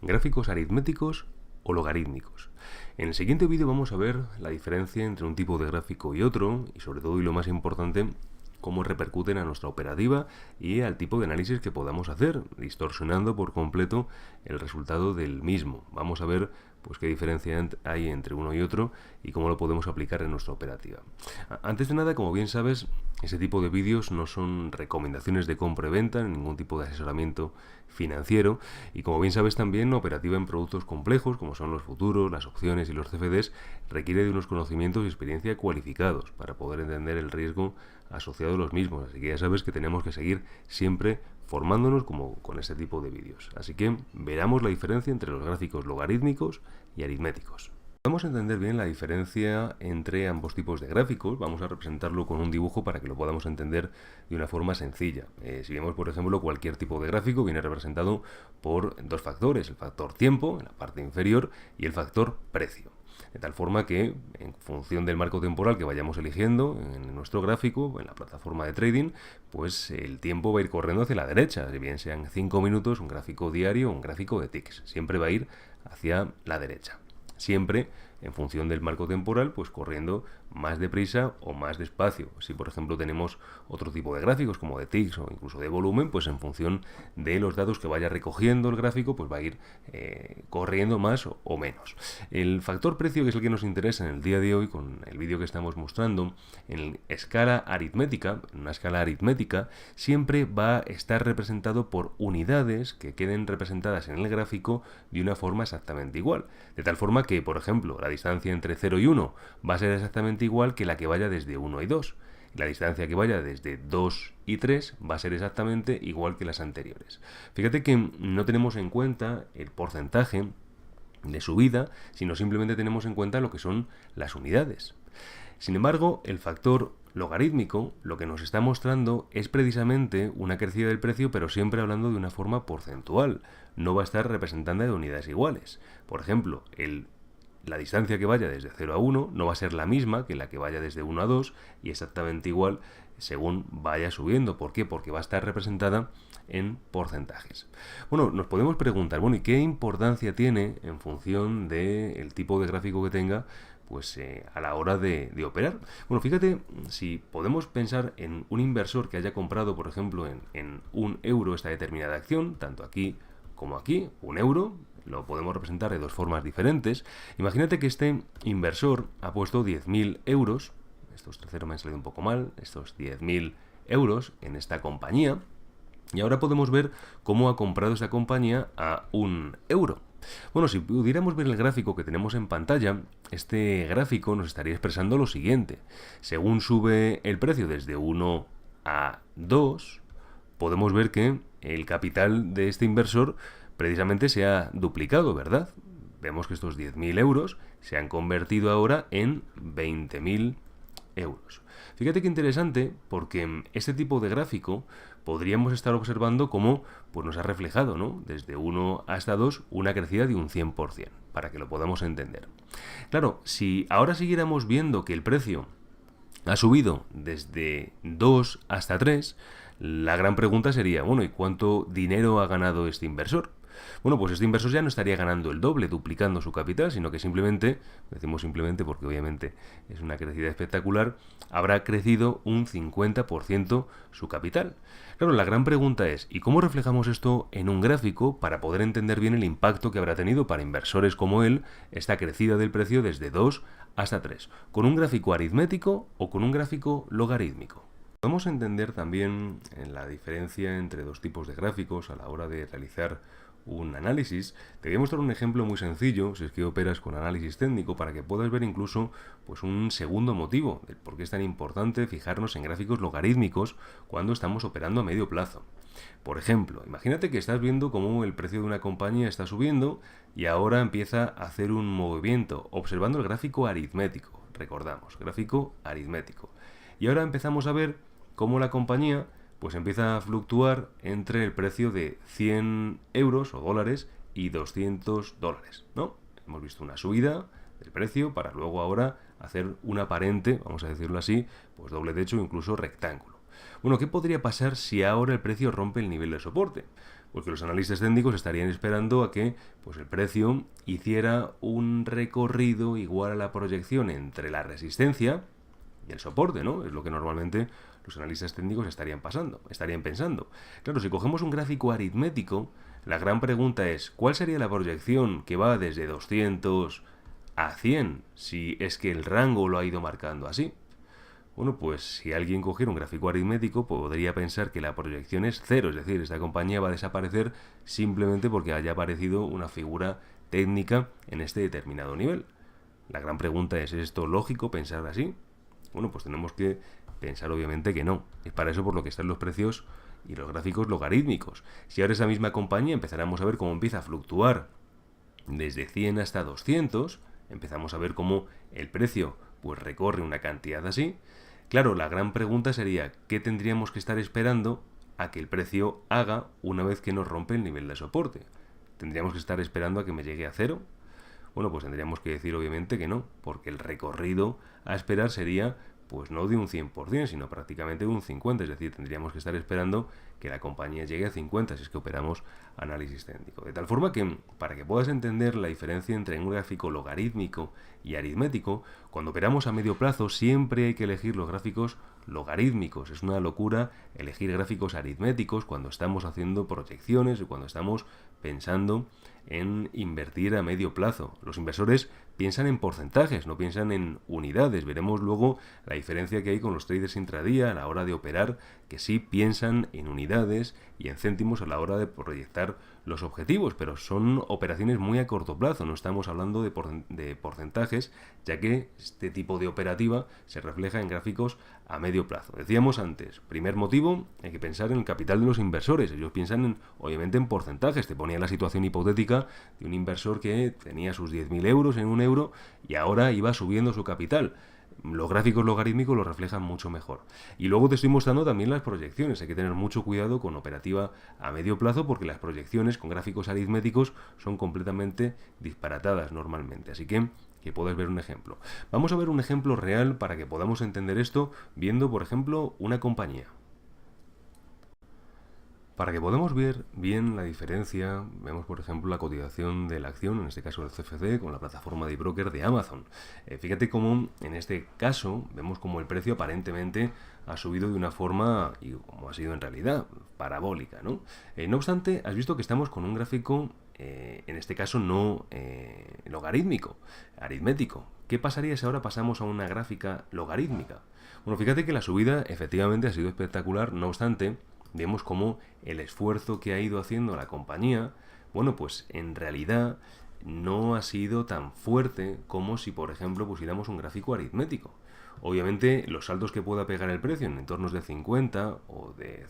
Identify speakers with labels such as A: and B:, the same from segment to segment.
A: gráficos aritméticos o logarítmicos. En el siguiente vídeo vamos a ver la diferencia entre un tipo de gráfico y otro, y sobre todo, y lo más importante, cómo repercuten a nuestra operativa y al tipo de análisis que podamos hacer, distorsionando por completo el resultado del mismo. Vamos a ver pues qué diferencia hay entre uno y otro y cómo lo podemos aplicar en nuestra operativa. Antes de nada, como bien sabes, ese tipo de vídeos no son recomendaciones de compra y venta, ningún tipo de asesoramiento financiero, y como bien sabes también, la operativa en productos complejos como son los futuros, las opciones y los CFDs requiere de unos conocimientos y experiencia cualificados para poder entender el riesgo asociado a los mismos, así que ya sabes que tenemos que seguir siempre formándonos como con este tipo de vídeos. Así que veramos la diferencia entre los gráficos logarítmicos y aritméticos. Vamos a entender bien la diferencia entre ambos tipos de gráficos. Vamos a representarlo con un dibujo para que lo podamos entender de una forma sencilla. Si vemos, por ejemplo, cualquier tipo de gráfico, viene representado por dos factores: el factor tiempo en la parte inferior y el factor precio. De tal forma que, en función del marco temporal que vayamos eligiendo en nuestro gráfico, en la plataforma de trading, pues el tiempo va a ir corriendo hacia la derecha, si bien sean 5 minutos, un gráfico diario o un gráfico de ticks. Siempre va a ir hacia la derecha. Siempre en función del marco temporal, pues corriendo más deprisa o más despacio. Si por ejemplo tenemos otro tipo de gráficos como de ticks o incluso de volumen, pues en función de los datos que vaya recogiendo el gráfico, pues va a ir corriendo más o menos. El factor precio, que es el que nos interesa en el día de hoy con el vídeo que estamos mostrando, en escala aritmética, en una escala aritmética, siempre va a estar representado por unidades que queden representadas en el gráfico de una forma exactamente igual. De tal forma que, por ejemplo, la distancia entre 0 y 1 va a ser exactamente igual que la que vaya desde 1 y 2. La distancia que vaya desde 2 y 3 va a ser exactamente igual que las anteriores. Fíjate que no tenemos en cuenta el porcentaje de subida, sino simplemente tenemos en cuenta lo que son las unidades. Sin embargo, el factor logarítmico lo que nos está mostrando es precisamente una crecida del precio, pero siempre hablando de una forma porcentual. No va a estar representada de unidades iguales. Por ejemplo, la distancia que vaya desde 0 a 1 no va a ser la misma que la que vaya desde 1 a 2 y exactamente igual según vaya subiendo. ¿Por qué? Porque va a estar representada en porcentajes. Bueno, nos podemos preguntar, bueno, ¿y qué importancia tiene en función del tipo de gráfico que tenga pues a la hora de operar? Bueno, fíjate, si podemos pensar en un inversor que haya comprado, por ejemplo, en 1 euro esta determinada acción, tanto aquí como aquí, 1 euro, lo podemos representar de dos formas diferentes. Imagínate que este inversor ha puesto 10.000 euros, estos terceros me han salido un poco mal, estos 10.000 euros en esta compañía, y ahora podemos ver cómo ha comprado esa compañía a 1 euro. Bueno, si pudiéramos ver el gráfico que tenemos en pantalla, este gráfico nos estaría expresando lo siguiente. Según sube el precio desde 1 a 2, podemos ver que el capital de este inversor precisamente se ha duplicado, ¿verdad? Vemos que estos 10.000 euros se han convertido ahora en 20.000 euros. Fíjate qué interesante, porque este tipo de gráfico podríamos estar observando cómo pues nos ha reflejado, ¿no? Desde 1 hasta 2 una crecida de un 100%, para que lo podamos entender. Claro, si ahora siguiéramos viendo que el precio ha subido desde 2 hasta 3, la gran pregunta sería, bueno, ¿y cuánto dinero ha ganado este inversor? Bueno, pues este inversor ya no estaría ganando el doble, duplicando su capital, sino que simplemente, decimos simplemente porque obviamente es una crecida espectacular, habrá crecido un 50% su capital. Claro, la gran pregunta es, ¿y cómo reflejamos esto en un gráfico para poder entender bien el impacto que habrá tenido para inversores como él esta crecida del precio desde 2 hasta 3? ¿Con un gráfico aritmético o con un gráfico logarítmico? Podemos entender también la diferencia entre dos tipos de gráficos a la hora de realizar un análisis. Te voy a mostrar un ejemplo muy sencillo, si es que operas con análisis técnico, para que puedas ver incluso pues un segundo motivo de por qué es tan importante fijarnos en gráficos logarítmicos cuando estamos operando a medio plazo. Por ejemplo, imagínate que estás viendo cómo el precio de una compañía está subiendo y ahora empieza a hacer un movimiento, observando el gráfico aritmético. Recordamos, gráfico aritmético. Y ahora empezamos a ver cómo la compañía pues empieza a fluctuar entre el precio de 100 euros o dólares y 200 dólares, ¿no? Hemos visto una subida del precio para luego ahora hacer un aparente, vamos a decirlo así, pues doble techo o incluso rectángulo. Bueno, ¿qué podría pasar si ahora el precio rompe el nivel de soporte? Pues que los analistas técnicos estarían esperando a que pues, el precio hiciera un recorrido igual a la proyección entre la resistencia y el soporte, ¿no? Es lo que normalmente los analistas técnicos estarían pensando. Claro, si cogemos un gráfico aritmético, la gran pregunta es, ¿cuál sería la proyección que va desde 200 a 100 si es que el rango lo ha ido marcando así? Bueno, pues si alguien cogiera un gráfico aritmético, podría pensar que la proyección es cero, es decir, esta compañía va a desaparecer simplemente porque haya aparecido una figura técnica en este determinado nivel. La gran pregunta ¿es esto lógico pensar así? Bueno, pues tenemos que pensar obviamente que no. Es para eso por lo que están los precios y los gráficos logarítmicos. Si ahora esa misma compañía empezáramos a ver cómo empieza a fluctuar desde 100 hasta 200, empezamos a ver cómo el precio pues recorre una cantidad así. Claro, la gran pregunta sería, ¿qué tendríamos que estar esperando a que el precio haga una vez que nos rompe el nivel de soporte? ¿Tendríamos que estar esperando a que me llegue a cero? Bueno, pues tendríamos que decir obviamente que no, porque el recorrido a esperar sería pues no de un 100%, sino prácticamente de un 50%, es decir, tendríamos que estar esperando que la compañía llegue a 50 si es que operamos análisis técnico. De tal forma que, para que puedas entender la diferencia entre un gráfico logarítmico y aritmético, cuando operamos a medio plazo siempre hay que elegir los gráficos logarítmicos. Es una locura elegir gráficos aritméticos cuando estamos haciendo proyecciones y cuando estamos pensando en invertir a medio plazo. Los inversores piensan en porcentajes, no piensan en unidades. Veremos luego la diferencia que hay con los traders intradía a la hora de operar, que sí piensan en unidades y en céntimos a la hora de proyectar los objetivos, pero son operaciones muy a corto plazo, no estamos hablando de porcentajes, ya que este tipo de operativa se refleja en gráficos a medio plazo. Decíamos antes, primer motivo, hay que pensar en el capital de los inversores. Ellos piensan obviamente en porcentajes. Te ponía la situación hipotética de un inversor que tenía sus 10.000 euros en un euro y ahora iba subiendo su capital. Los gráficos logarítmicos lo reflejan mucho mejor. Y luego te estoy mostrando también las proyecciones. Hay que tener mucho cuidado con operativa a medio plazo porque las proyecciones con gráficos aritméticos son completamente disparatadas normalmente. Así que puedas ver un ejemplo. Vamos a ver un ejemplo real para que podamos entender esto viendo, por ejemplo, una compañía. Para que podamos ver bien la diferencia, vemos por ejemplo la cotización de la acción, en este caso el CFC, con la plataforma de broker de Amazon. Fíjate cómo en este caso vemos como el precio aparentemente ha subido de una forma, y como ha sido en realidad, parabólica, ¿no? No obstante, has visto que estamos con un gráfico, en este caso no logarítmico, aritmético. ¿Qué pasaría si ahora pasamos a una gráfica logarítmica? Bueno, fíjate que la subida efectivamente ha sido espectacular, no obstante, vemos cómo el esfuerzo que ha ido haciendo la compañía, bueno, pues en realidad no ha sido tan fuerte como si, por ejemplo, pusiéramos un gráfico aritmético. Obviamente, los saltos que pueda pegar el precio en entornos de 50 o de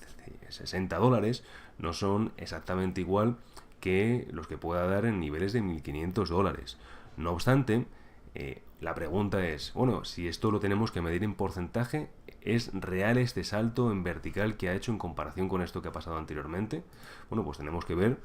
A: 60 dólares no son exactamente igual que los que pueda dar en niveles de 1.500 dólares. No obstante, la pregunta es, bueno, si esto lo tenemos que medir en porcentaje, ¿es real este salto en vertical que ha hecho en comparación con esto que ha pasado anteriormente? Bueno, pues tenemos que ver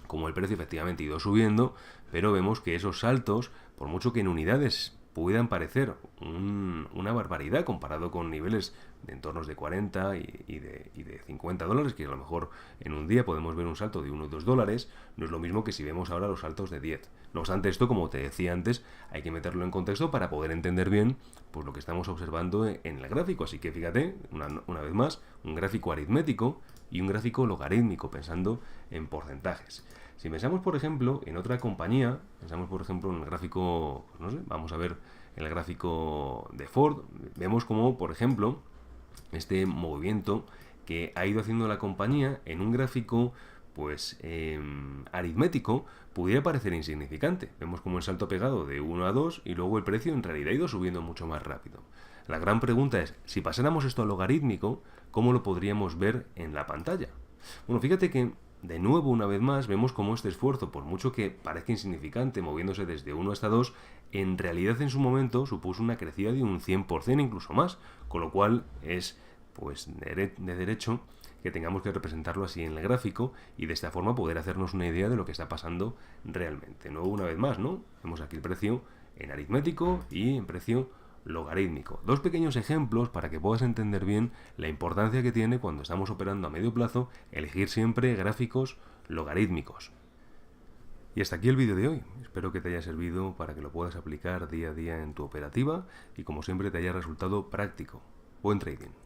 A: cómo el precio efectivamente ha ido subiendo, pero vemos que esos saltos, por mucho que en unidades puedan parecer una barbaridad comparado con niveles de entornos de 40 y de 50 dólares, que a lo mejor en un día podemos ver un salto de 1 o 2 dólares, no es lo mismo que si vemos ahora los saltos de 10. No obstante, esto, como te decía antes, hay que meterlo en contexto para poder entender bien pues, lo que estamos observando en el gráfico. Así que fíjate, una vez más, un gráfico aritmético y un gráfico logarítmico, pensando en porcentajes. Si pensamos, por ejemplo, en otra compañía, pensamos, por ejemplo, en el gráfico, pues no sé, vamos a ver el gráfico de Ford, vemos como, por ejemplo, este movimiento que ha ido haciendo la compañía en un gráfico pues aritmético pudiera parecer insignificante. Vemos como el salto pegado de 1 a 2 y luego el precio en realidad ha ido subiendo mucho más rápido. La gran pregunta es, si pasáramos esto a logarítmico, ¿cómo lo podríamos ver en la pantalla? Bueno, fíjate que de nuevo, una vez más, vemos como este esfuerzo, por mucho que parezca insignificante, moviéndose desde 1 hasta 2, en realidad en su momento supuso una crecida de un 100%, incluso más, con lo cual es pues de derecho que tengamos que representarlo así en el gráfico y de esta forma poder hacernos una idea de lo que está pasando realmente. Nuevo, una vez más, ¿no? Vemos aquí el precio en aritmético y en precio logarítmico. Dos pequeños ejemplos para que puedas entender bien la importancia que tiene cuando estamos operando a medio plazo elegir siempre gráficos logarítmicos. Y hasta aquí el vídeo de hoy. Espero que te haya servido para que lo puedas aplicar día a día en tu operativa y como siempre te haya resultado práctico. Buen trading.